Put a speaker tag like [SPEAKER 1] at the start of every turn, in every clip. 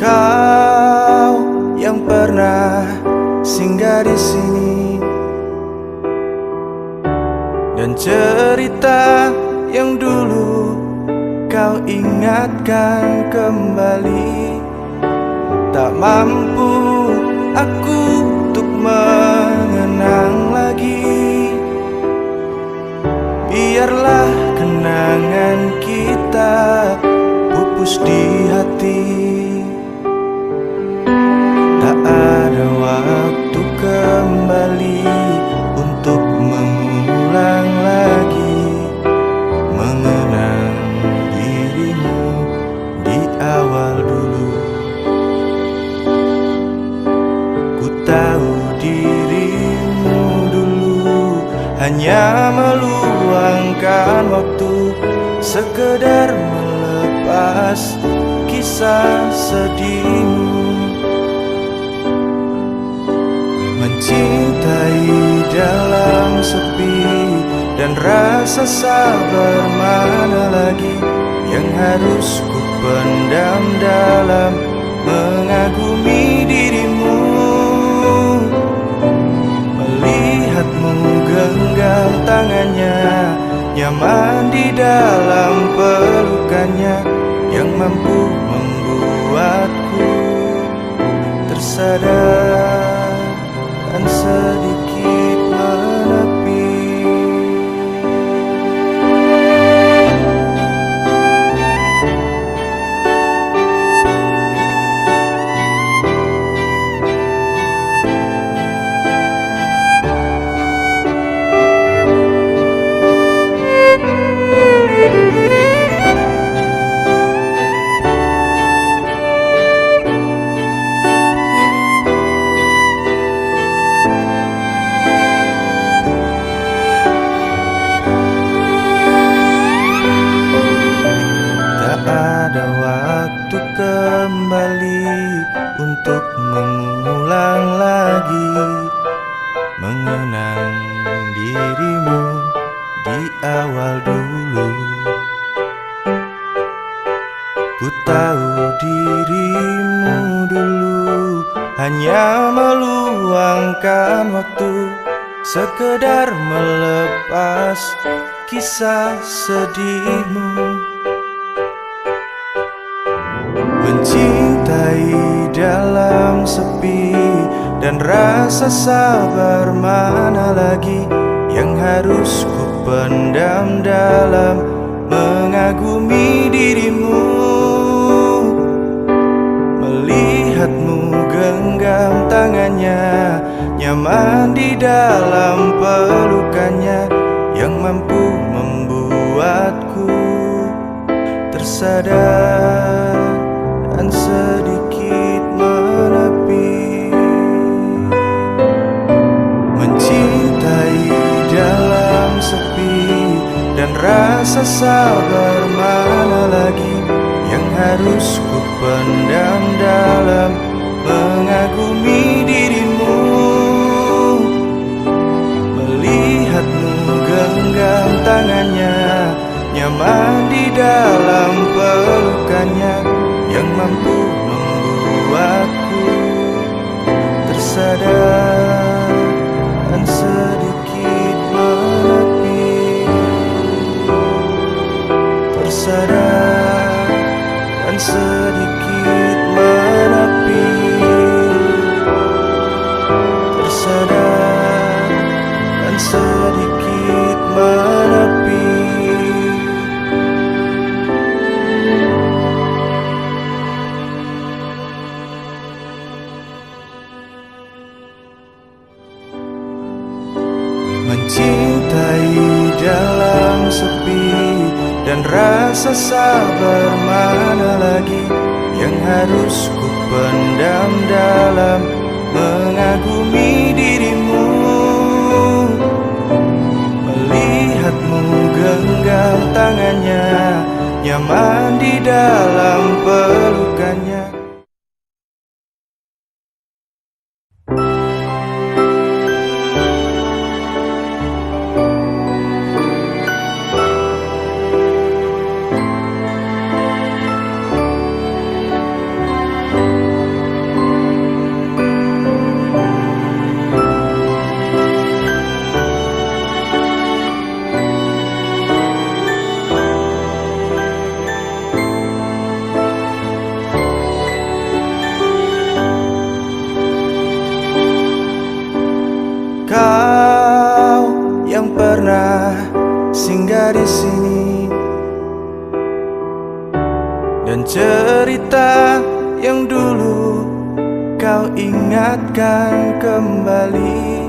[SPEAKER 1] Kau yang pernah singgah di sini, dan cerita yang dulu kau ingatkan kembali. Tak mampu aku untuk mengenang lagi. Biarlah kenangan kita pupus di hati. Tak ada waktu kembali untuk mengulang lagi, mengenang dirimu di awal dulu. Ku tahu dirimu dulu hanya meluangkan waktu, sekedar melepas kisah sedihmu. Mencintai dalam sepi dan rasa sabar mana lagi yang harus ku pendam dalam mengagumi dirimu. Melihatmu genggam tangannya, nyaman di dalam pelukannya, yang mampu membuatku tersadar dan sedikit menepi. Ada waktu kembali untuk mengulang lagi, mengenang dirimu di awal dulu. Ku tahu dirimu dulu hanya meluangkan waktu, sekedar melepas kisah sedihmu. Mencintai dalam sepi dan rasa sabar mana lagi yang harus ku pendam dalam mengagumi dirimu. Melihatmu genggam tangannya, nyaman di dalam pelukannya, yang mampu membuatku tersadar dan sedikit menepi. Mencintai dalam sepi dan rasa sabar mana lagi yang harus ku pendam dalam mengagumi dirimu. Melihatmu genggam tangannya, nyaman di dalam pelukannya, yang mampu membuatku tersadar dan sedikit menepi. Tersadar dan sedikit menepi. Tersadar dan sedikit menepi. dalam sepi dan rasa sabar mana lagi yang harus ku pendam dalam mengagumi dirimu. Melihatmu genggam tangannya, nyaman di dalam pelukannya. Kau yang pernah singgah di sini dan cerita yang dulu kau ingatkan kembali.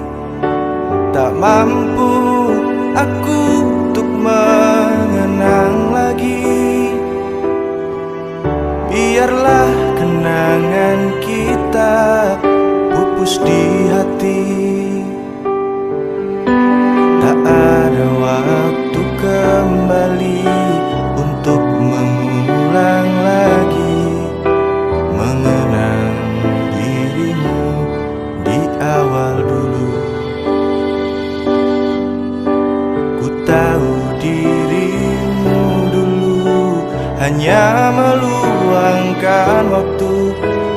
[SPEAKER 1] Tak mampu aku untuk mengenang lagi. Biarlah kenangan kita pupus di hati. Tak ada waktu kembali untuk mengulang lagi mengenang dirimu di awal dulu. Ku tahu dirimu dulu hanya meluangkan waktu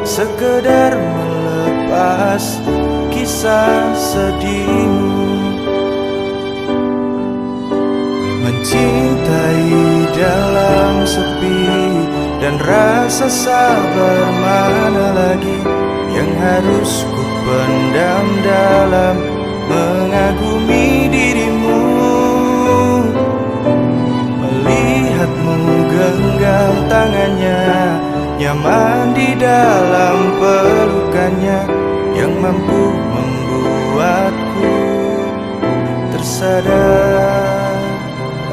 [SPEAKER 1] sekedar melepas kisah sedihmu. Mencintai dalam sepi dan rasa sabar mana lagi yang harus ku pendam dalam mengagumi dirimu. Melihatmu genggam tangannya, nyaman di dalam pelukannya, yang mampu membuatku tersadar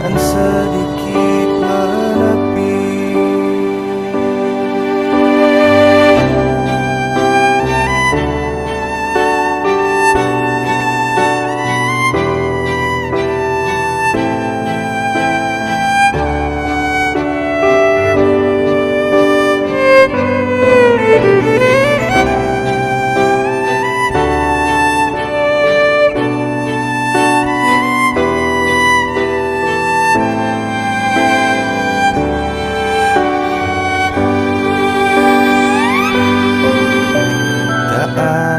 [SPEAKER 1] dan sedikit menepi.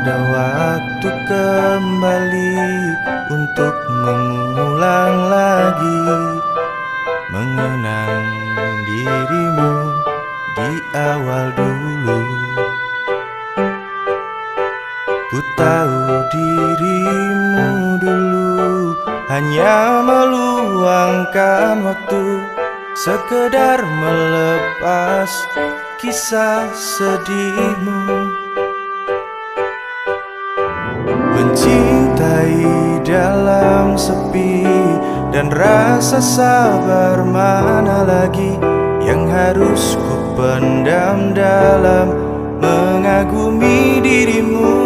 [SPEAKER 1] Ada waktu kembali untuk mengulang lagi mengenang dirimu di awal dulu. Ku tahu dirimu dulu hanya meluangkan waktu sekedar melepas kisah sedihmu. Mencintai dalam sepi dan rasa sabar mana lagi yang harus ku pendam dalam mengagumi dirimu.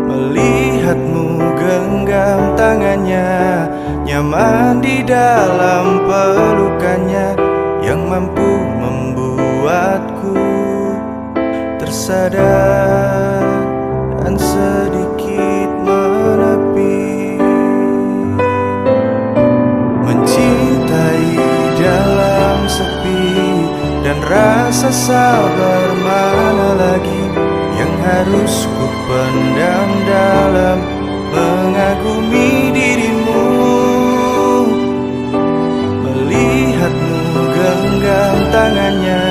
[SPEAKER 1] Melihatmu genggam tangannya, nyaman di dalam pelukannya, yang mampu membuatku tersadar dan sedikit menepi. Mencintai dalam sepi dan rasa sabar mana lagi yang harus ku pendam dalam mengagumi dirimu. Melihatmu genggam tangannya,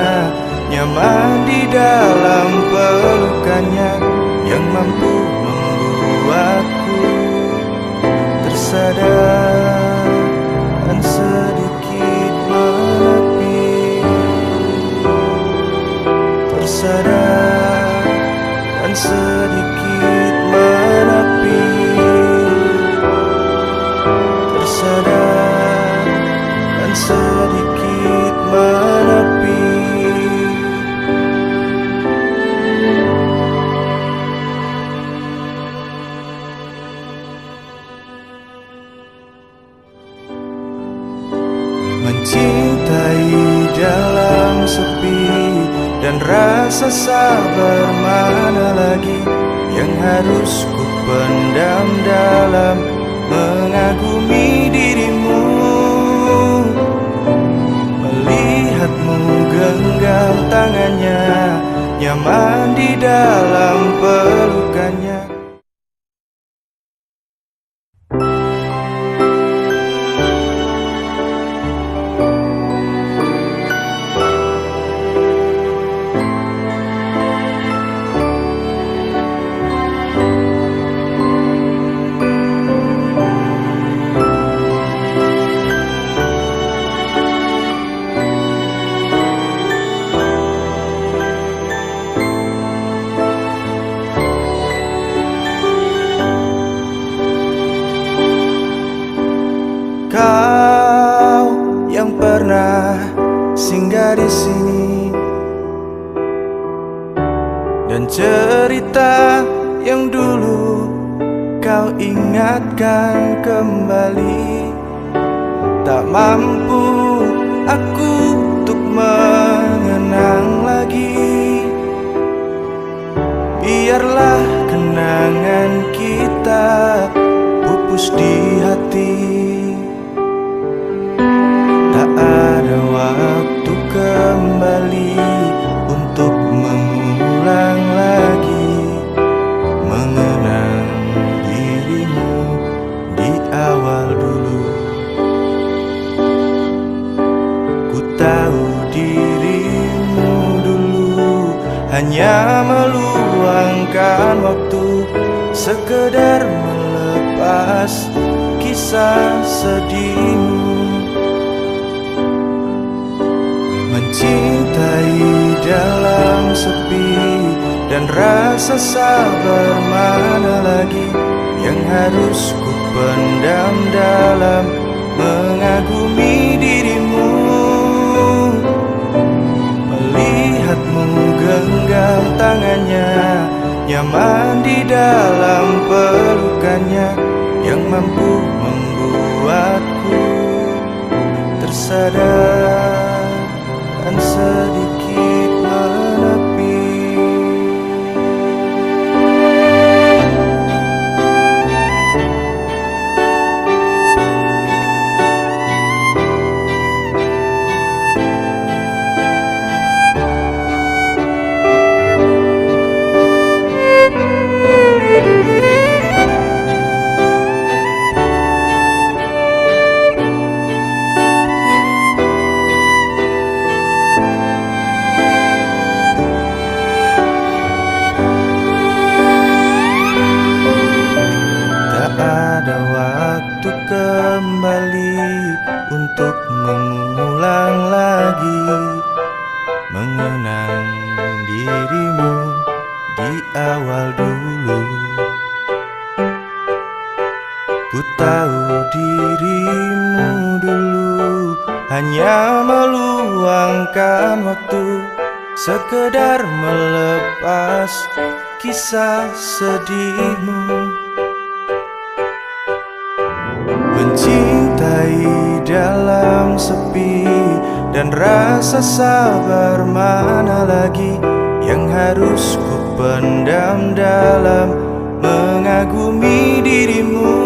[SPEAKER 1] nyaman di dalam pelukannya, yang mampu membuatku tersadar dan sedikit menepi. Tersadar dan sedikit menepi. Mencintai dalam sepi dan rasa sabar mana lagi yang harus ku pendam dalam mengagumi dirimu. Melihatmu genggam tangannya, nyaman di dalam pelukannya. Kau yang pernah singgah di sini dan cerita yang dulu kau ingatkan kembali. Tak mampu aku untuk mengenang lagi. Biarlah kenangan kita pupus di hati. Tak ada waktu kembali untuk mengulang lagi mengenang dirimu di awal dulu. Ku tahu dirimu dulu hanya meluangkan waktu sekedar melepas kisah sedihmu. Mencintai dalam sepi dan rasa sabar mana lagi yang harus ku pendam dalam mengagumi dirimu. Melihatmu genggam tangannya, nyaman di dalam pelukannya, yang mampu membuatku tersadar dan sedikit menepi. Ada waktu kembali untuk mengulang lagi mengenang dirimu di awal dulu. Ku tahu dirimu dulu hanya meluangkan waktu sekedar melepas kisah sedihmu. Mencintai dalam sepi dan rasa sabar mana lagi yang harus ku pendam dalam mengagumi dirimu.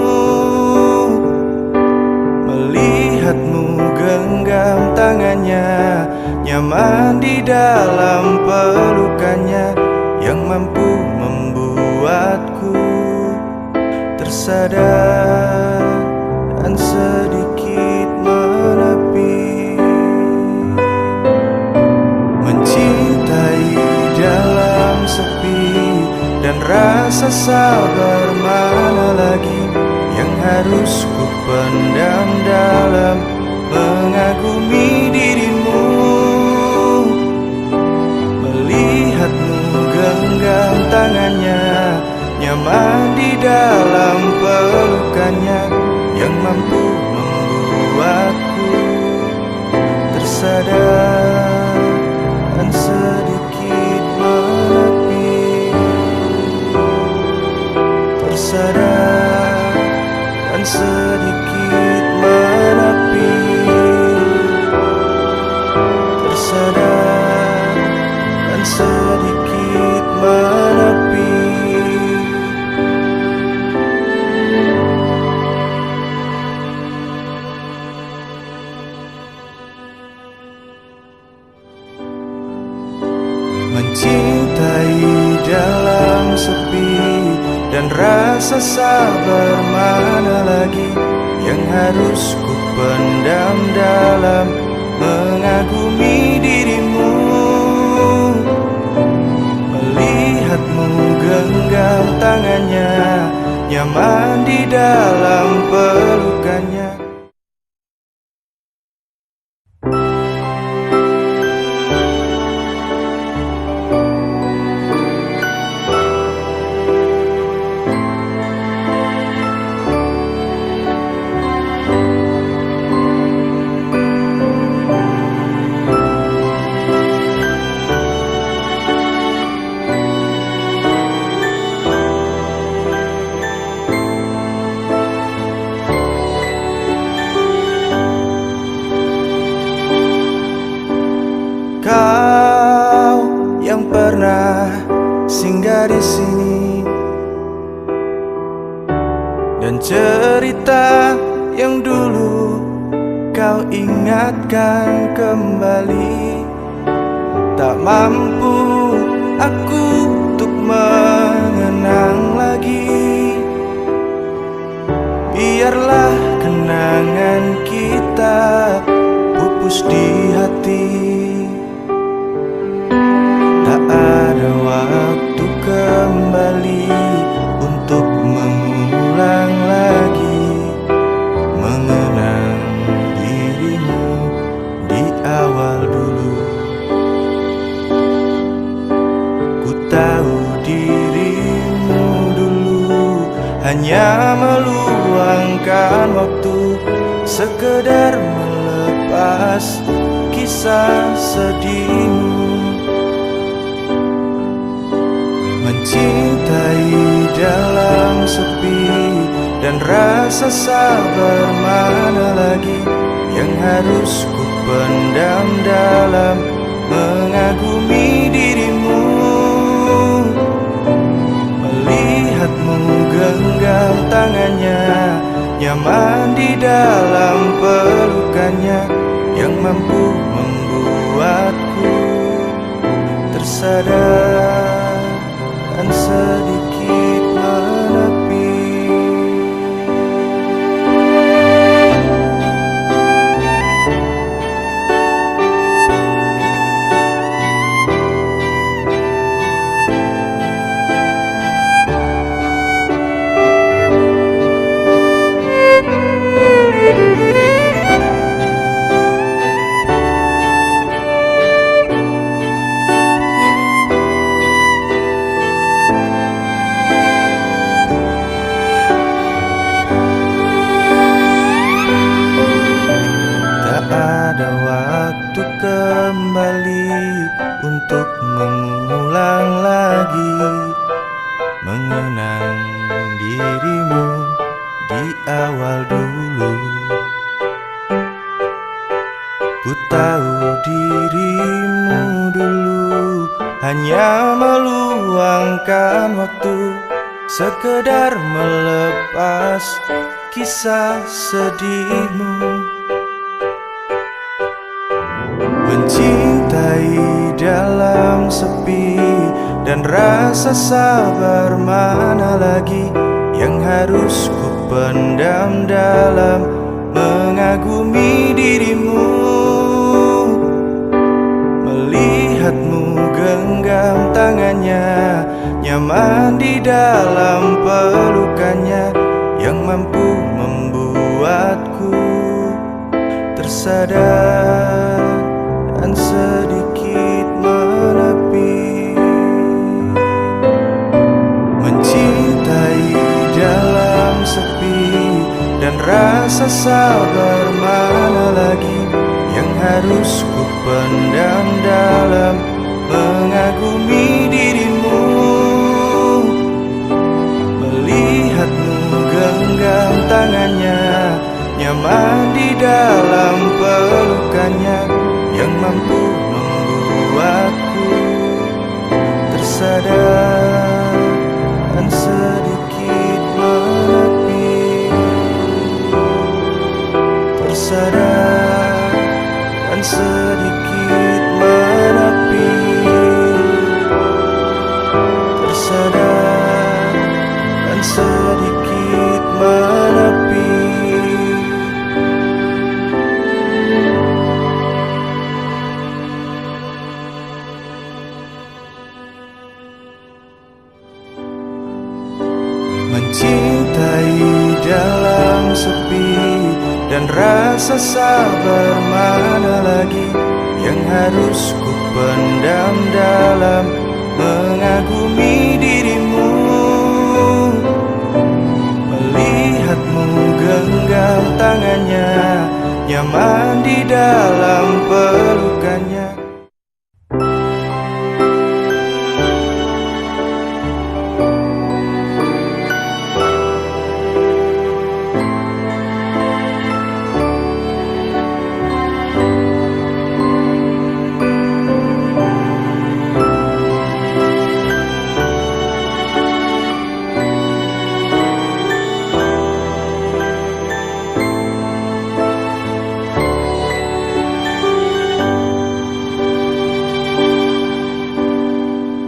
[SPEAKER 1] Melihatmu genggam tangannya, nyaman di dalam pelukannya, yang mampu membuatku tersadar dan sedikit menepi. Mencintai dalam sepi dan rasa sabar mana lagi yang harus ku pendam dalam mengagumi dirimu. Melihatmu genggam tangannya, nyaman di dalam pelukannya, yang mampu membuatku tersadar dan sedikit menepi. Tersadar dan sedikit menepi. rasa sabar mana lagi yang harus ku pendam dalam mengagumi dirimu. Melihatmu genggam tangannya, nyaman di dalam pelukannya. Kau yang pernah singgah di sini, dan cerita yang dulu kau ingatkan kembali. Tak mampu aku untuk mengenang lagi. Biarlah kenangan kita pupus di hati. Tak ada waktu kembali untuk mengulang lagi mengenang dirimu di awal dulu. Ku tahu dirimu dulu hanya meluangkan waktu sekedar melepas kisah sedihmu. Mencintai dalam sepi dan rasa sabar mana lagi yang harus ku pendam dalam mengagumi dirimu. Melihatmu genggam tangannya, nyaman di dalam pelukannya, yang mampu membuatku tersadar dan sedikit menepi. Ada waktu kembali untuk mengulang lagi mengenang dirimu di awal dulu. Ku tahu dirimu dulu hanya meluangkan waktu sekedar melepas kisah sedihmu. Mencintai dalam sepi dan rasa sabar mana lagi yang harus ku pendam dalam mengagumi dirimu. Melihatmu genggam tangannya, nyaman di dalam pelukannya, yang mampu membuatku tersadar dan sedikit menepi. Mencintai dalam sepi dan rasa sabar mana lagi yang harus ku pendam dalam mengagumi dirimu. Melihatmu genggam tangannya, nyaman di dalam pelukannya, yang mampu membuatku tersadar dan sedikit menepi. Tersadar dan sedikit menepi. Tersadar dan sedikit sepi dan rasa sabar mana lagi yang harus ku pendam dalam mengagumi dirimu. Melihatmu genggam tangannya, nyaman di dalam pelukannya.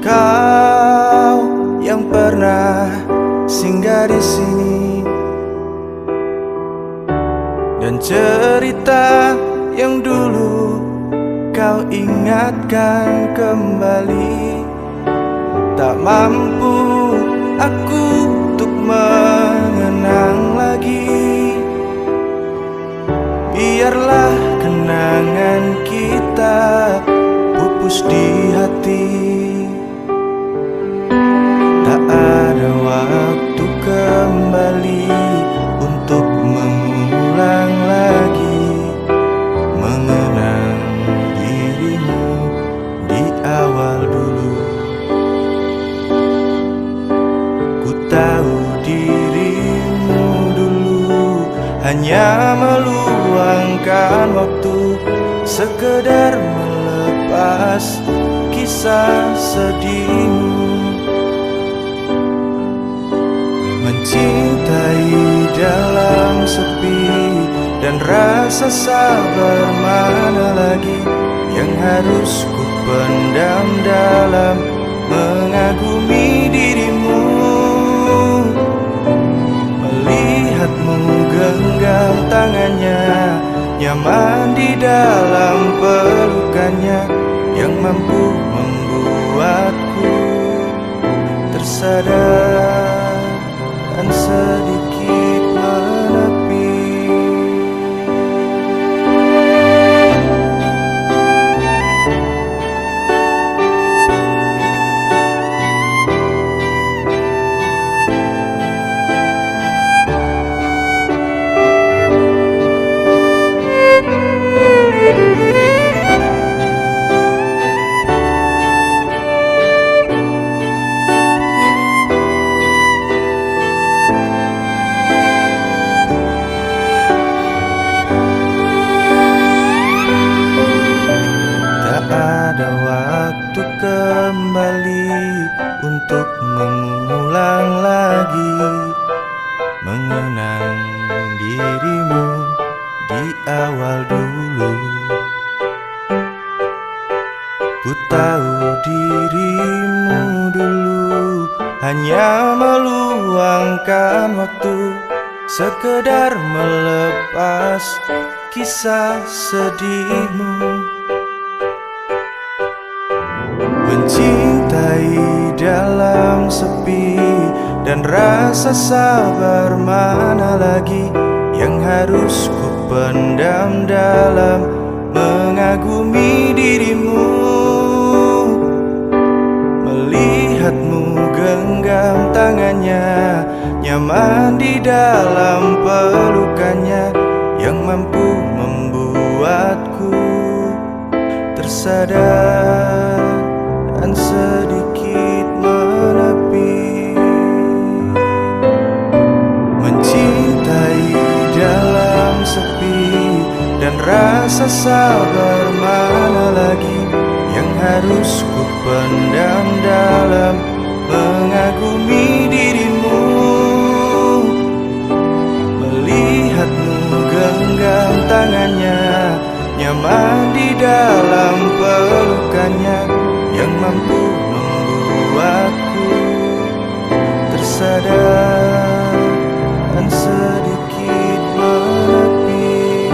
[SPEAKER 1] Kau yang pernah singgah di sini dan cerita yang dulu kau ingatkan kembali. Tak mampu aku untuk mengenang lagi. Biarlah kenangan kita pupus di hati. Tak ada waktu kembali untuk mengulang lagi mengenang dirimu di awal dulu. Ku tahu dirimu dulu hanya meluangkan waktu sekedar melepas kisah sedihmu. Mencintai dalam sepi dan rasa sabar mana lagi yang harus ku pendam dalam mengagumi dirimu. Melihatmu genggam tangannya, nyaman di dalam pelukannya, yang mampu membuatku tersadar dan sedikit menepi. Ada waktu kembali untuk mengulang lagi mengenang dirimu di awal dulu. Ku tahu dirimu dulu hanya meluangkan waktu sekedar melepas kisah sedihmu. Mencintai dalam sepi dan rasa sabar mana lagi yang harus ku pendam dalam mengagumi dirimu. Melihatmu genggam tangannya, nyaman di dalam pelukannya, yang mampu membuatku tersadar dan sedikit menepi. Mencintai dalam sepi dan rasa sabar mana lagi yang harus ku pendam dalam mengagumi dirimu. Melihatmu genggam tangannya, nyaman di dalam pelukannya, yang mampu membuatku tersadar dan sedikit menepi.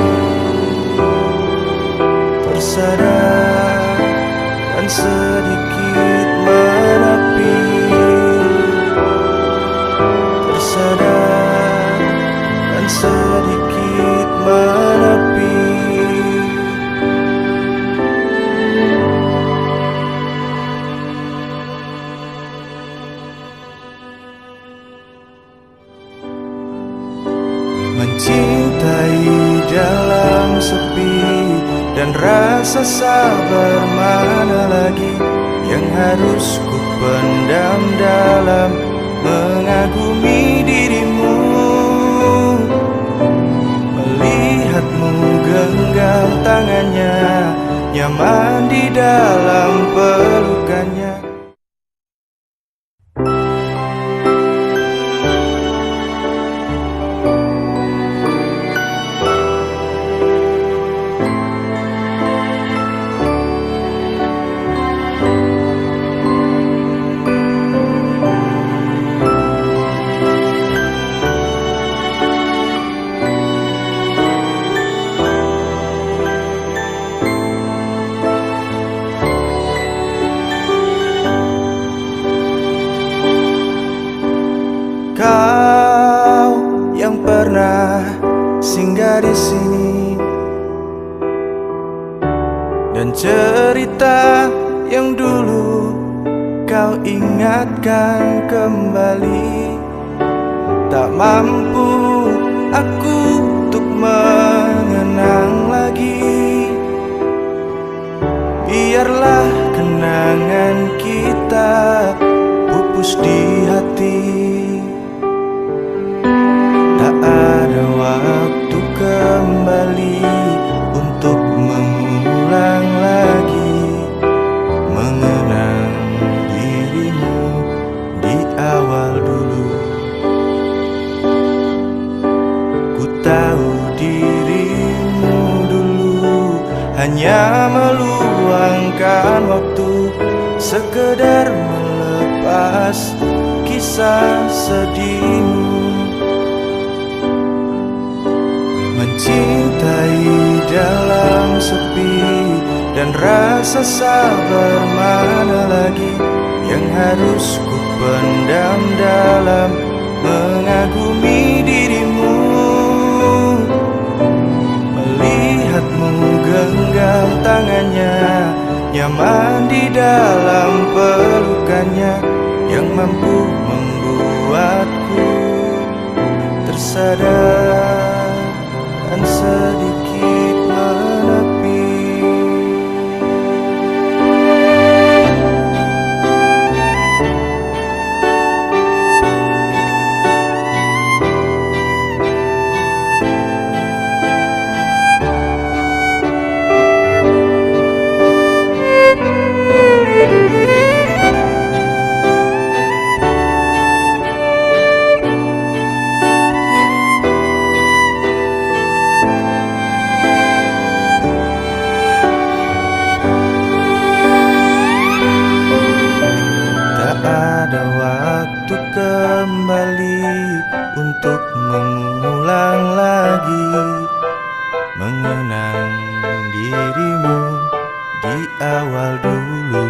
[SPEAKER 1] Tersadar dan sedikit menepi. Tersadar dan sedikit Mencintai dalam sepi dan rasa sabar mana lagi yang harus ku pendam dalam mengagumi dirimu. Melihatmu genggam tangannya, nyaman di dalam pelukannya. Kau yang pernah singgah di sini dan cerita yang dulu kau ingatkan kembali. Tak mampu aku untuk mengenang lagi. Biarlah kenangan kita pupus di hati. Tak ada waktu kembali untuk mengulang lagi mengenang dirimu di awal dulu. Ku tahu dirimu dulu hanya meluangkan waktu sekedar melepas kisah sedihmu. Mencintai dalam sepi dan rasa sabar mana lagi yang harus ku pendam dalam mengagumi dirimu. Melihatmu genggam tangannya, nyaman di dalam pelukannya, yang mampu membuatku tersadar dan sedikit menepi. Ada waktu kembali untuk mengulang lagi mengenang dirimu di awal dulu.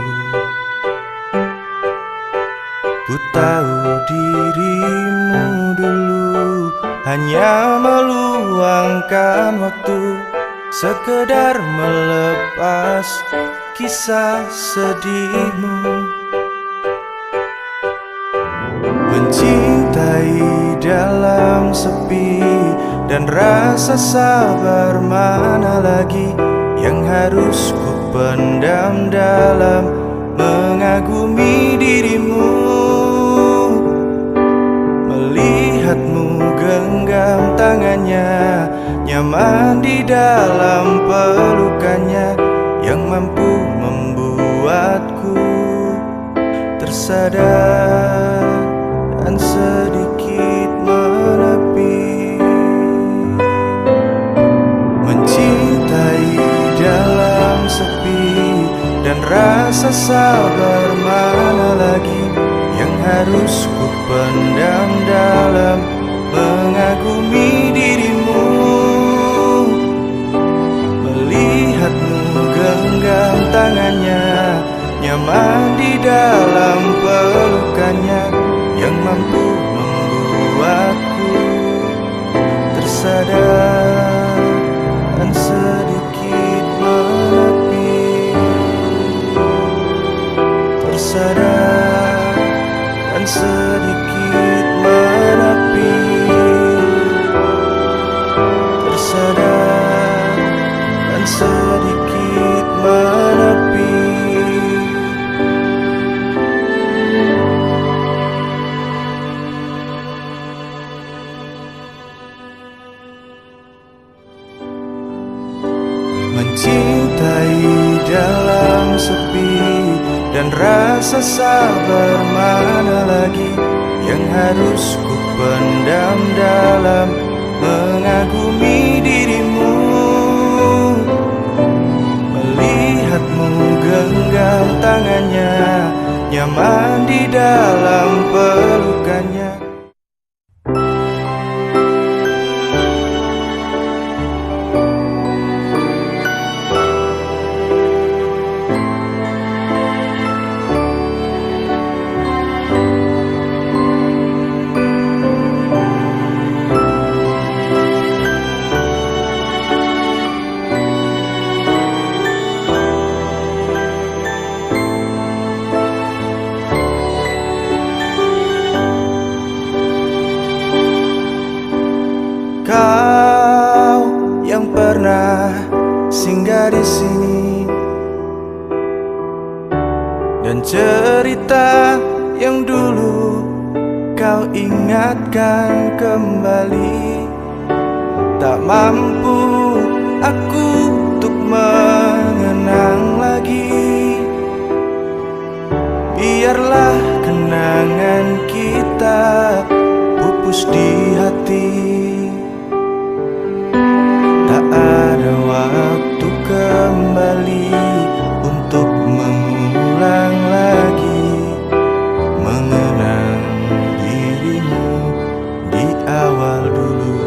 [SPEAKER 1] Ku tahu dirimu dulu hanya meluangkan waktu sekedar melepas kisah sedihmu. Mencintai dalam sepi dan rasa sabar mana lagi yang harus ku pendam dalam mengagumi dirimu. Melihatmu genggam tangannya, nyaman di dalam pelukannya, yang mampu membuatku tersadar dan sedikit menepi. Mencintai dalam sepi dan rasa sabar mana lagi yang harus ku pendam dalam mengagumi dirimu. Melihatmu genggam tangannya, nyaman di dalam pelukannya, yang mampu membuatku tersadar dan sedikit menepi. Tersadar dan sedikit menepi. Mencintai dalam sepi dan rasa sabar mana lagi yang harus ku pendam dalam mengagumi dirimu. Melihatmu genggam tangannya, nyaman di dalam pelukannya. Kau yang pernah singgah di sini dan cerita yang dulu kau ingatkan kembali. Tak mampu aku untuk mengenang lagi. Biarlah kenangan kita pupus di hati. Tak ada waktu kembali untuk mengulang lagi mengenang dirimu di awal dulu.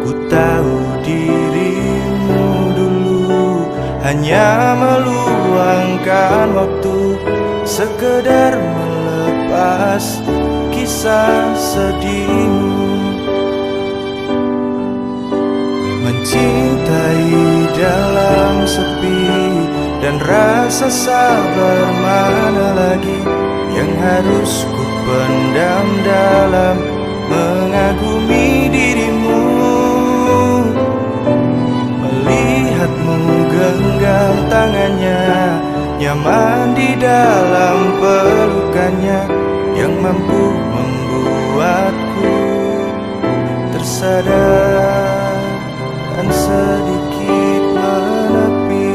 [SPEAKER 1] Ku tahu dirimu dulu hanya meluangkan waktu sekedar melepas kisah sedihmu. Mencintai dalam sepi dan rasa sabar mana lagi yang harus ku pendam dalam mengagumi dirimu. Melihatmu genggam tangannya, nyaman di dalam pelukannya, yang mampu membuatku tersadar dan sedikit menepi.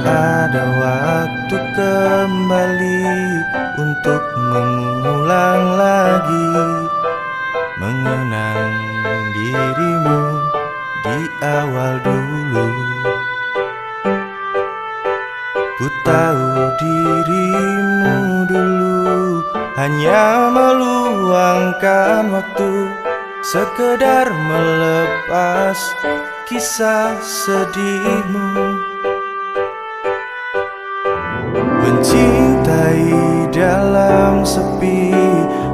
[SPEAKER 1] Ada waktu kembali untuk mengulang lagi mengenang dirimu di awal dulu. Ku tahu dirimu dulu hanya meluangkan waktu sekedar melepas kisah sedihmu. Mencintai dalam sepi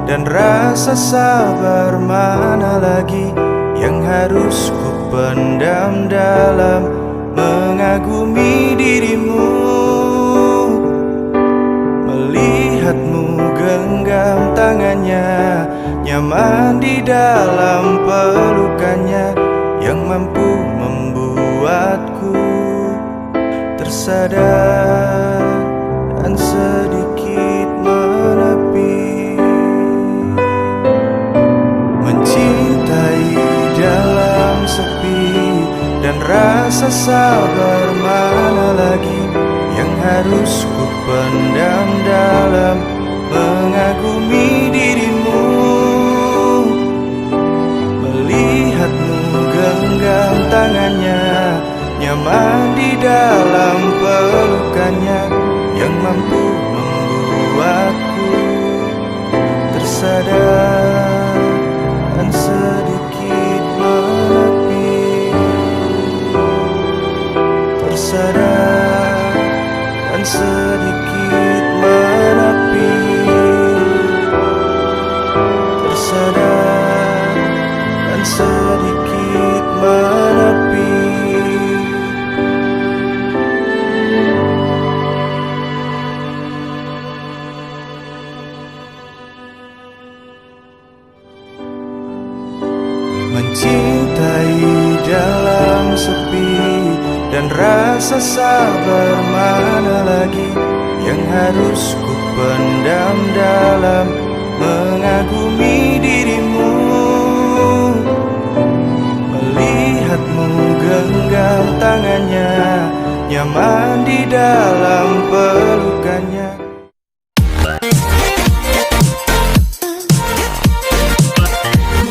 [SPEAKER 1] dan rasa sabar mana lagi yang harus ku pendam dalam mengagumi dirimu. Melihatmu genggam tangannya, nyaman di dalam pelukannya, yang mampu membuatku tersadar dan sedikit menepi. Mencintai dalam sepi dan rasa sabar mana lagi yang harus ku pendam dalam mengagumi dirimu. Melihatmu genggam tangannya, nyaman di dalam pelukannya, yang mampu membuatku tersadar dan sedikit menepi. Tersadar dan sedikit menepi. Cintai dalam sepi dan rasa sabar mana lagi yang harus ku pendam dalam mengagumi dirimu. Melihatmu genggam tangannya, nyaman di dalam pelukannya.